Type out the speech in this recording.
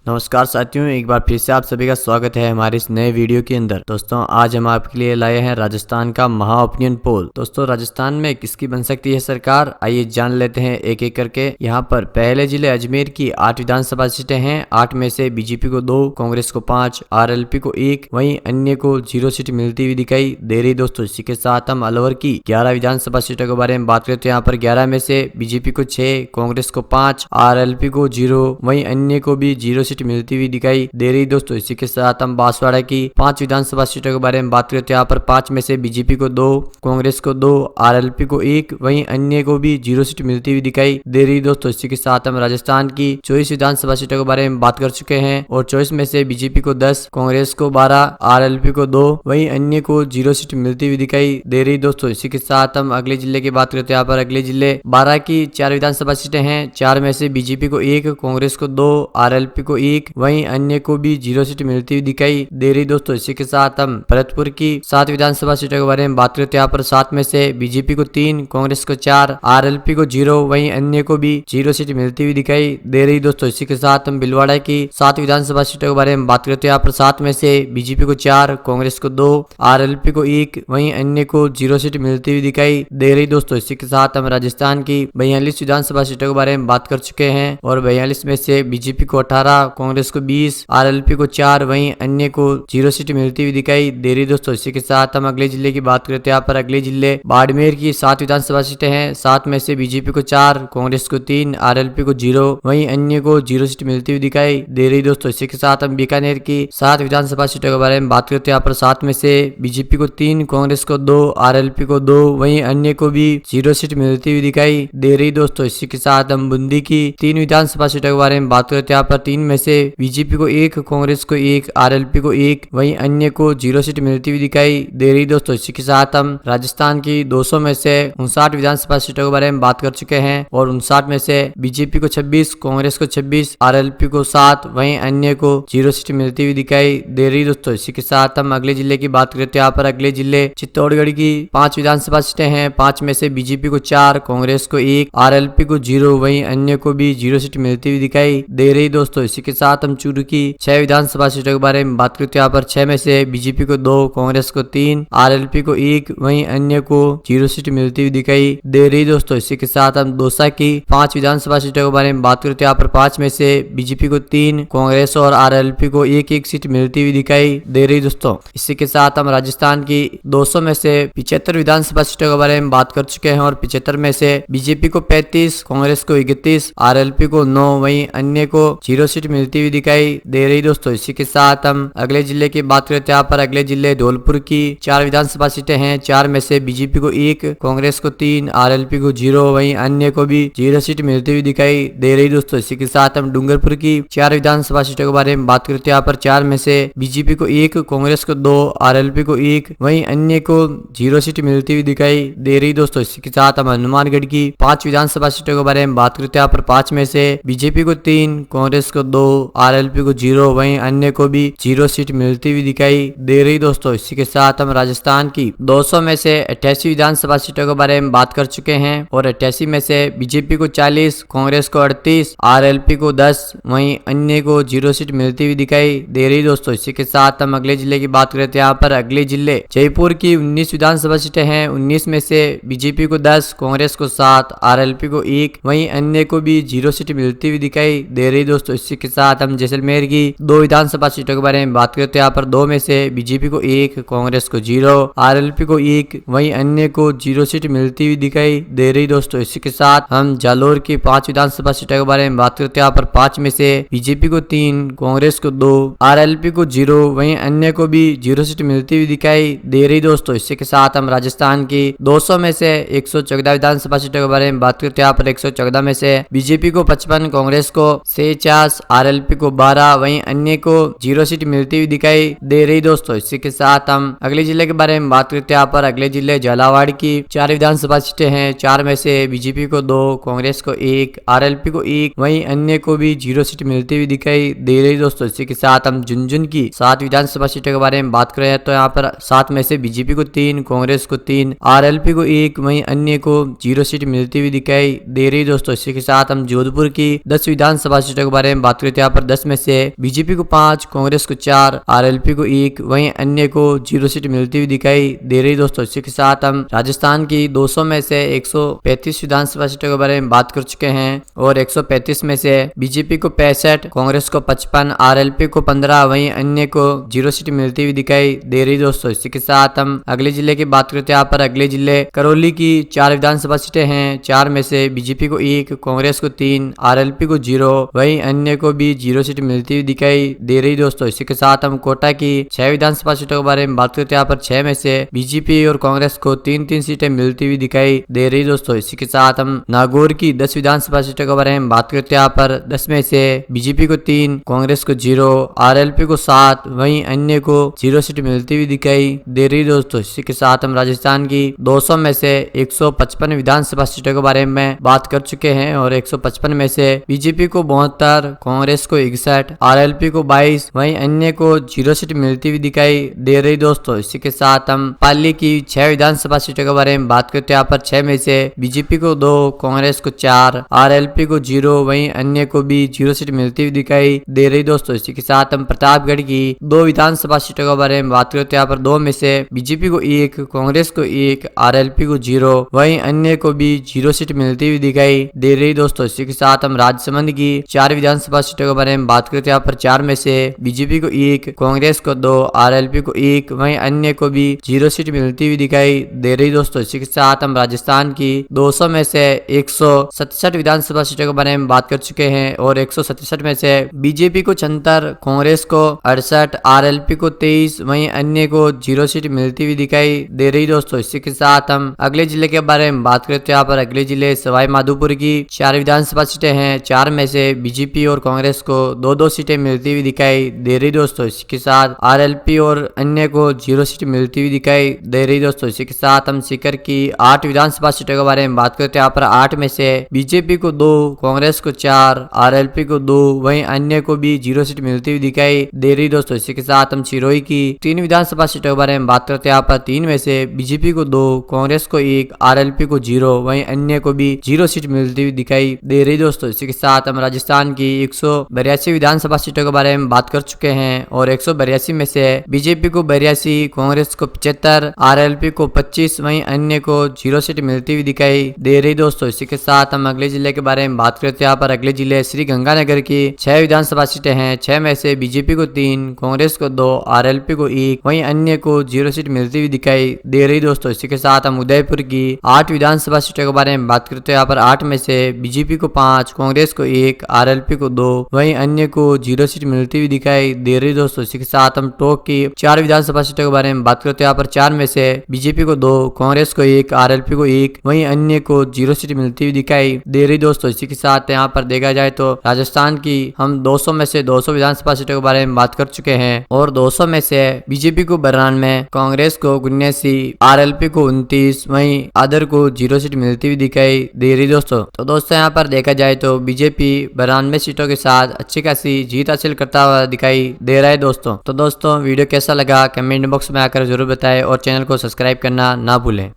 नमस्कार साथियों, एक बार फिर से आप सभी का स्वागत है हमारे इस नए वीडियो के अंदर। दोस्तों आज हम आपके लिए लाए हैं राजस्थान का महा ओपिनियन पोल। दोस्तों राजस्थान में किसकी बन सकती है सरकार, आइए जान लेते हैं एक एक करके। यहाँ पर पहले जिले अजमेर की 8 विधानसभा सीटें हैं। 8 में से बीजेपी को 2, कांग्रेस को 5, आरएलपी को 1, वहीं अन्य को 0 सीट मिलती हुई दिखाई दे रही। दोस्तों इसी के साथ हम अलवर की 11 विधानसभा सीटों के बारे में बात करते हैं। यहाँ पर 11 में से बीजेपी को 6, कांग्रेस को 5, आरएलपी को 0, वहीं अन्य को भी 0 सीट मिलती हुई दिखाई दे रही। दोस्तों इसी के साथ हम बांसवाड़ा की 5 विधानसभा सीटों के बारे में बात करते हैं। यहाँ पर 5 में से बीजेपी को 2, कांग्रेस को 2, आरएलपी को 1, वहीं अन्य को भी 0 सीट मिलती हुई दिखाई दे रही। दोस्तों इसी के साथ हम राजस्थान की 24 विधानसभा सीटों के बारे में बात कर चुके हैं और 24 में से बीजेपी को 10, कांग्रेस को 12, आरएलपी को 2, वहीं अन्य को 0 सीट मिलती हुई दिखाई दे रही। दोस्तों इसी के साथ हम अगले जिले की बात करते हैं। यहाँ पर अगले जिले 12 की 4 विधानसभा सीटें हैं। 4 में से बीजेपी को 1, कांग्रेस को 2, आरएलपी को 1, वहीं अन्य को भी 0 सीट मिलती हुई दिखाई दे रही। दोस्तों इसी के साथ हम भरतपुर की 7 विधानसभा सीटों के बारे में बात करते हैं। यहाँ पर 7 में से बीजेपी को 3, कांग्रेस को 4, आरएलपी को 0, वहीं अन्य को भी 0 सीट मिलती हुई दिखाई दे रही। दोस्तों इसी के साथ हम भीलवाड़ा की 7 विधानसभा सीटों के बारे में बात करते हैं। यहाँ पर 7 में से बीजेपी को 4, कांग्रेस को 2, आरएलपी को 1, वहीं अन्य को 0 सीट मिलती हुई दिखाई दे रही। दोस्तों इसी के साथ हम राजस्थान की 42 विधानसभा सीटों के बारे में बात कर चुके हैं और 42 में से बीजेपी को 18, कांग्रेस को 20, आरएलपी को 4, वहीं अन्य को 0 सीट मिलती हुई दिखाई दे रही। दोस्तों इसी के साथ हम अगले जिले की बात करते हैं। यहाँ पर अगले जिले बाड़मेर की 7 विधानसभा सीटें हैं। 7 में से बीजेपी को 4, कांग्रेस को 3, आरएलपी को 0, वहीं अन्य को 0 सीट मिलती हुई दिखाई दे रही। दोस्तों इसी के साथ हम बीकानेर की 7 विधानसभा सीटों के बारे में बात करते हैं। यहाँ पर 7 में से बीजेपी को 3, कांग्रेस को 2, आरएलपी को 2, वहीं अन्य को भी 0 सीट मिलती हुई दिखाई दे रही। दोस्तों इसी के साथ हम बूंदी की 3 विधानसभा सीटों के बारे में बात करते हैं। यहाँ पर 3 में से बीजेपी को 1, कांग्रेस को 1, आरएलपी को 1, वहीं अन्य को 0 सीट मिलती हुई दिखाई दे रही। दोस्तों इसी के साथ हम राजस्थान की 200 में से 59 विधानसभा सीटों के बारे में बात कर चुके हैं और 59 में से बीजेपी को 26, कांग्रेस को 26, आरएलपी को 7, वहीं अन्य को 0 सीट मिलती हुई दिखाई दे रही। दोस्तों इसी के साथ हम अगले जिले की बात करते हैं। यहाँ पर अगले जिले चित्तौड़गढ़ की 5 विधानसभा सीटें हैं। 5 में से बीजेपी को 4, कांग्रेस को 1, आरएलपी को 0, वहीं अन्य को भी 0 सीट मिलती हुई दिखाई दे रही। दोस्तों इसी के साथ हम चूरू की 6 विधानसभा सीटों के बारे में बात करते हैं। यहाँ पर 6 में से बीजेपी को 2, कांग्रेस को 3, आरएलपी को 1, वहीं अन्य को 0 सीट मिलती हुई दिखाई दे रही। दोस्तों इसी के साथ हम दौसा की 5 विधानसभा सीटों के बारे में बात करते हैं। यहाँ पर 5 में से बीजेपी को 3, कांग्रेस और आरएलपी को 1-1 सीट मिलती हुई दिखाई दे रही। दोस्तों इसी के साथ हम राजस्थान की 200 में से 75 विधानसभा सीटों के बारे में बात कर चुके हैं और 75 में से बीजेपी को 35, कांग्रेस को 31, आरएलपी को 9, वहीं अन्य को 0 सीट मिलती हुई दिखाई दे रही। दोस्तों इसी के साथ हम अगले जिले की बात करते हैं। यहाँ पर अगले जिले धौलपुर की 4 विधानसभा सीटें हैं। 4 में से बीजेपी को 1, कांग्रेस को 3, आरएलपी को 0, वहीं अन्य को भी 0 सीट मिलती हुई दिखाई दे रही। दोस्तों इसी के साथ हम डूंगरपुर की 4 विधानसभा सीटों के बारे में बात करते हैं। यहाँ पर 4 में से बीजेपी को 1, कांग्रेस को 2, आरएलपी को 1, वहीं अन्य को 0 सीट मिलती हुई दिखाई दे रही। दोस्तों इसी के साथ हम हनुमानगढ़ की 5 विधानसभा सीटों के बारे में बात करते हैं। यहाँ पर 5 में से बीजेपी को 3, कांग्रेस को 2, आरएलपी को 0, वहीं अन्य को भी 0 सीट मिलती हुई दिखाई दे रही। दोस्तों इसी के साथ हम राजस्थान की 200 में से 88 विधानसभा सीटों के बारे में बात कर चुके हैं और 88 में से बीजेपी को 40, कांग्रेस को 38, आरएलपी को 10, वहीं अन्य को 0 सीट मिलती हुई दिखाई दे रही। दोस्तों इसी के साथ हम अगले जिले की बात करते हैं। यहाँ पर अगले जिले जयपुर की 19 विधानसभा सीटें हैं। 19 में से बीजेपी को 10, कांग्रेस को 7, आरएलपी को 1, वहीं अन्य को भी 0 सीट मिलती हुई दिखाई दे रही। दोस्तों इसी के साथ हम जैसलमेर की 2 विधानसभा सीटों के बारे में बात करते हैं। यहाँ पर 2 में से बीजेपी को 1, कांग्रेस को 0, आरएलपी को 1, वहीं अन्य को 0 सीट मिलती हुई दिखाई दे रही। दोस्तों इसी के साथ हम जालोर की 5 विधानसभा सीटों के बारे में बात करते हैं। यहाँ पर 5 में से बीजेपी को 3, कांग्रेस को 2, आरएलपी को 0, वहीं अन्य को भी 0 सीट मिलती हुई दिखाई दे रही। दोस्तों इसी के साथ हम राजस्थान की 200 में से 114 विधानसभा सीटों के बारे में बात करते हैं। यहाँ पर 114 में से बीजेपी को 55, कांग्रेस को 46, आरएलपी को 12, वहीं अन्य को 0 सीट मिलती हुई दिखाई दे रही। दोस्तों इसी के साथ हम अगले जिले के बारे में बात करते हैं। यहाँ पर अगले जिले झालावाड़ की 4 विधानसभा सीटें हैं। 4 में से बीजेपी को 2, कांग्रेस को 1, आरएलपी को 1, वहीं अन्य को भी 0 सीट मिलती हुई दिखाई दे रही। दोस्तों इसी के साथ हम झुंझुनू की 7 विधानसभा सीटों के बारे में बात कर रहे हैं। तो यहाँ पर 7 में से बीजेपी को 3, कांग्रेस को 3, आरएलपी को 1, वहीं अन्य को 0 सीट मिलती हुई दिखाई दे रही। दोस्तों इसी के साथ हम जोधपुर की 10 विधानसभा सीटों के बारे में बात करते करते यहाँ पर 10 में से बीजेपी को 5, कांग्रेस को 4, आरएलपी को 1, वहीं अन्य को 0 सीट मिलती हुई दिखाई दे रही दोस्तों। इसी के साथ हम राजस्थान की 200 में से 135 विधानसभा सीटों के बारे में बात कर चुके हैं और 135 में से बीजेपी को 65, कांग्रेस को 55, आरएलपी को 15, वहीं अन्य को 0 सीट मिलती हुई दिखाई दे रही दोस्तों। इसी के साथ हम अगले जिले की बात करते हैं। यहाँ पर अगले जिले करौली की 4 विधानसभा सीटें हैं। 4 में से बीजेपी को 1, कांग्रेस को 3, आरएलपी को 0, वहीं अन्य को भी 0 सीट मिलती हुई दिखाई दे रही दोस्तों। इसी के साथ हम कोटा की 6 विधानसभा सीटों के बारे में बात करते हैं। यहाँ पर 6 में से बीजेपी और कांग्रेस को 3-3 सीटें मिलती हुई दिखाई दे रही दोस्तों। इसी के साथ हम नागौर की 10 विधानसभा सीटों के बारे में बात करते हैं। यहाँ पर 10 में से बीजेपी को 3, कांग्रेस को 0, आरएलपी को 7, वहीं अन्य को 0 सीट मिलती हुई दिखाई दे रही दोस्तों। इसी के साथ हम राजस्थान की 200 में से 155 विधानसभा सीटों के बारे में बात कर चुके हैं और 155 में से बीजेपी को 72, कांग्रेस को 61, आरएलपी को 22, वहीं अन्य को 0 सीट मिलती हुई दिखाई दे रही दोस्तों। इसी के साथ हम पाली की 6 विधानसभा सीटों के बारे में बात करते हैं। यहाँ पर 6 में से बीजेपी को 2, कांग्रेस को 4, आरएलपी को 0, वहीं अन्य को भी 0 सीट मिलती हुई दिखाई दे रही दोस्तों। इसी के साथ हम प्रतापगढ़ की 2 विधानसभा सीटों के बारे में बात करते हैं। यहाँ पर 2 में से बीजेपी को 1, कांग्रेस को 1, आरएलपी को 0, वहीं अन्य को भी 0 सीट मिलती हुई दिखाई दे रही दोस्तों। इसी के साथ हम राजसमंद की 4 विधानसभा सीटों के बारे में बात करते हैं। यहाँ पर 4 में से बीजेपी को 1, कांग्रेस को 2, आरएलपी को 1, वहीं अन्य को भी 0 सीट मिलती हुई दिखाई दे रही दोस्तों। इसी के साथ हम राजस्थान की 200 में से 167 विधानसभा सीटों के बारे में बात कर चुके हैं और 167 में से बीजेपी को 76, कांग्रेस को 68, आरएलपी को 23, वहीं अन्य को 0 सीट मिलती हुई दिखाई दे रही दोस्तों। इसी के साथ हम अगले जिले के बारे में बात करते हैं। यहाँ पर अगले जिले सवाई माधोपुर की 4 विधानसभा सीटें हैं। 4 में से बीजेपी और कांग्रेस को 2-2 सीटें मिलती हुई दिखाई दे रही दोस्तों। इसके साथ आरएलपी और अन्य को 0 सीट मिलती हुई दिखाई दे रही दोस्तों। इसी के साथ हम सीकर की 8 विधानसभा सीटों के बारे में बात करते हैं। यहाँ पर 8 में से बीजेपी को 2, कांग्रेस को 4, आरएलपी को 2, वहीं अन्य को भी 0 सीट मिलती हुई दिखाई दे रही दोस्तों। इसी के साथ हम सिरोही की 3 विधानसभा सीटों के बारे में बात करते हैं। यहाँ पर 3 में से बीजेपी को 2, कांग्रेस को 1, आरएलपी को 0, वहीं अन्य को भी 0 सीट मिलती हुई दिखाई दे रही दोस्तों। इसी के साथ हम राजस्थान की 182 विधानसभा सीटों के बारे में बात कर चुके हैं और 182 में से बीजेपी को 82, कांग्रेस को 75, आरएलपी को 25, वहीं अन्य को 0 सीट मिलती हुई दिखाई दे रही दोस्तों। इसी के साथ हम अगले जिले के बारे में बात करते हैं। यहाँ पर अगले जिले श्री गंगानगर की 6 विधानसभा सीटें हैं। 6 में से बीजेपी को 3, कांग्रेस को 2, आरएलपी को 1, वहीं अन्य को 0 सीट मिलती हुई दिखाई दे रही दोस्तों। इसी के साथ हम उदयपुर की 8 विधानसभा सीटों के बारे में बात करते हैं। यहाँ पर 8 में से बीजेपी को 5, कांग्रेस को 1, आरएलपी को 2, वहीं अन्य को 0 सीट मिलती हुई दिखाई दे रही दोस्तों। इसी के साथ हम टोंक की 4 विधानसभा सीटों के बारे में बात करते हैं। यहाँ पर 4 में से बीजेपी को 2, कांग्रेस को 1, आरएलपी को 1, वहीं अन्य को 0 सीट मिलती हुई दिखाई दे रही दोस्तों। इसी के साथ यहाँ पर देखा जाए तो राजस्थान की हम 200 में से 200 विधानसभा सीटों के बारे में बात कर चुके हैं और 200 में से बीजेपी को 92, कांग्रेस को 79, आरएलपी को 29, वहीं अदर को 0 सीट मिलती हुई दिखाई दे रही दोस्तों। तो दोस्तों यहाँ पर देखा जाए तो बीजेपी 92 सीटों के साथ अच्छी खासी जीत हासिल करता हुआ दिखाई दे रहा है दोस्तों। तो दोस्तों वीडियो कैसा लगा कमेंट बॉक्स में आकर जरूर बताएं और चैनल को सब्सक्राइब करना ना भूलें।